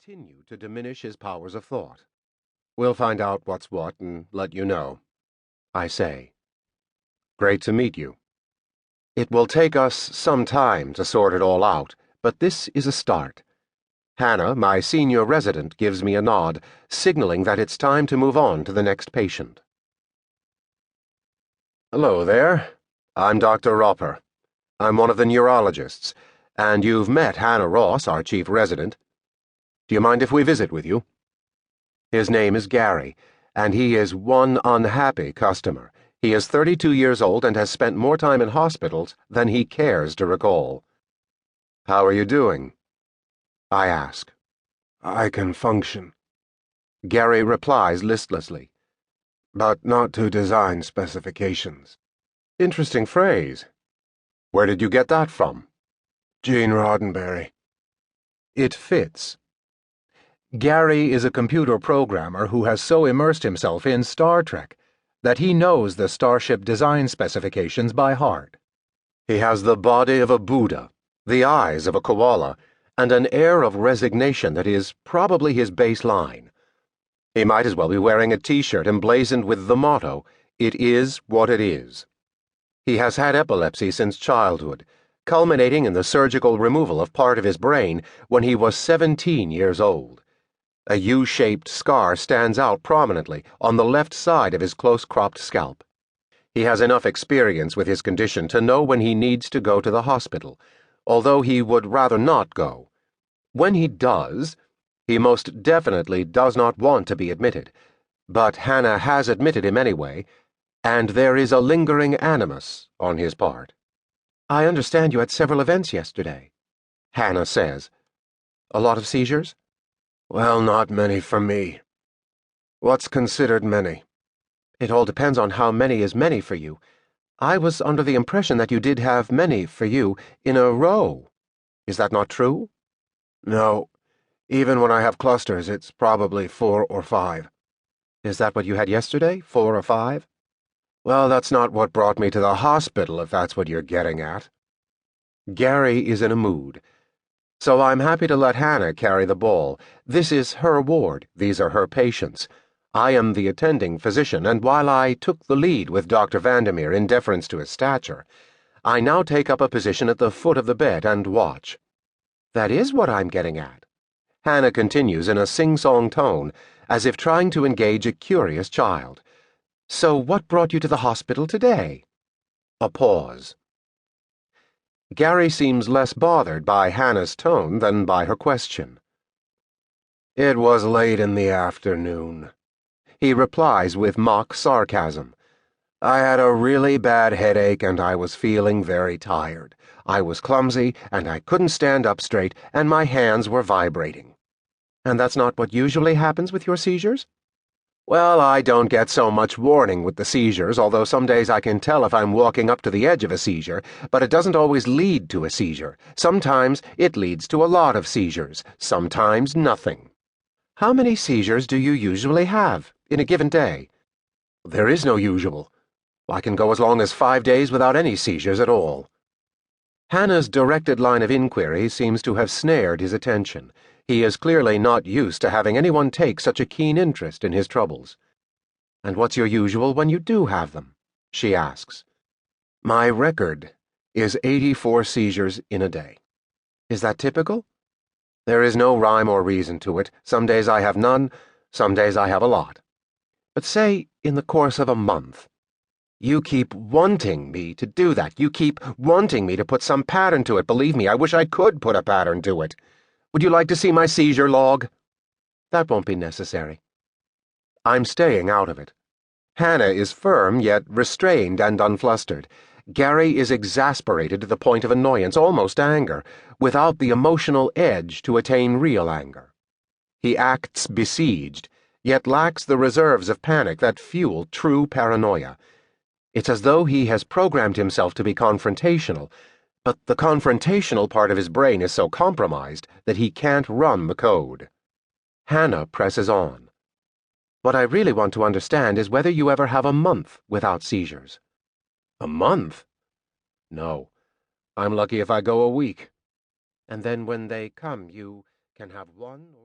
continue to diminish his powers of thought. We'll find out what's what and let you know. I say. Great to meet you. It will take us some time to sort it all out, but this is a start. Hannah, my senior resident, gives me a nod, signaling that it's time to move on to the next patient. Hello there. I'm Dr. Ropper. I'm one of the neurologists, and you've met Hannah Ross, our chief resident. Do you mind if we visit with you? His name is Gary, and he is one unhappy customer. He is 32 years old and has spent more time in hospitals than he cares to recall. How are you doing? I ask. I can function. Gary replies listlessly, but not to design specifications. Interesting phrase. Where did you get that from? Gene Roddenberry. It fits. Gary is a computer programmer who has so immersed himself in Star Trek that he knows the starship design specifications by heart. He has the body of a Buddha, the eyes of a koala, and an air of resignation that is probably his baseline. He might as well be wearing a t-shirt emblazoned with the motto, "It is what it is." He has had epilepsy since childhood, culminating in the surgical removal of part of his brain when he was 17 years old. A U-shaped scar stands out prominently on the left side of his close-cropped scalp. He has enough experience with his condition to know when he needs to go to the hospital, although he would rather not go. When he does, he most definitely does not want to be admitted, but Hannah has admitted him anyway, and there is a lingering animus on his part. I understand you had several events yesterday, Hannah says. A lot of seizures? Well, not many for me. What's considered many? It all depends on how many is many for you. I was under the impression that you did have many for you in a row. Is that not true? No. Even when I have clusters, it's probably 4 or 5. Is that what you had yesterday, 4 or 5? Well, that's not what brought me to the hospital, if that's what you're getting at. Gary is in a mood. So I'm happy to let Hannah carry the ball. This is her ward. These are her patients. I am the attending physician, and while I took the lead with Dr. Vandermeer in deference to his stature, I now take up a position at the foot of the bed and watch. That is what I'm getting at. Hannah continues in a sing-song tone, as if trying to engage a curious child. So what brought you to the hospital today? A pause. Gary seems less bothered by Hannah's tone than by her question. It was late in the afternoon. He replies with mock sarcasm. I had a really bad headache and I was feeling very tired. I was clumsy and I couldn't stand up straight and my hands were vibrating. And that's not what usually happens with your seizures? Well, I don't get so much warning with the seizures, although some days I can tell if I'm walking up to the edge of a seizure, but it doesn't always lead to a seizure. Sometimes it leads to a lot of seizures, sometimes nothing. How many seizures do you usually have in a given day? There is no usual. I can go as long as 5 days without any seizures at all. Hannah's directed line of inquiry seems to have snared his attention. He is clearly not used to having anyone take such a keen interest in his troubles. And what's your usual when you do have them? She asks. My record is 84 seizures in a day. Is that typical? There is no rhyme or reason to it. Some days I have none, some days I have a lot. But say, in the course of a month. You keep wanting me to do that. You keep wanting me to put some pattern to it. Believe me, I wish I could put a pattern to it. Would you like to see my seizure log? That won't be necessary. I'm staying out of it. Hannah is firm, yet restrained and unflustered. Gary is exasperated to the point of annoyance, almost anger, without the emotional edge to attain real anger. He acts besieged, yet lacks the reserves of panic that fuel true paranoia. It's as though he has programmed himself to be confrontational, but the confrontational part of his brain is so compromised that he can't run the code. Hannah presses on. What I really want to understand is whether you ever have a month without seizures. A month? No. I'm lucky if I go a week. And then when they come, you can have one or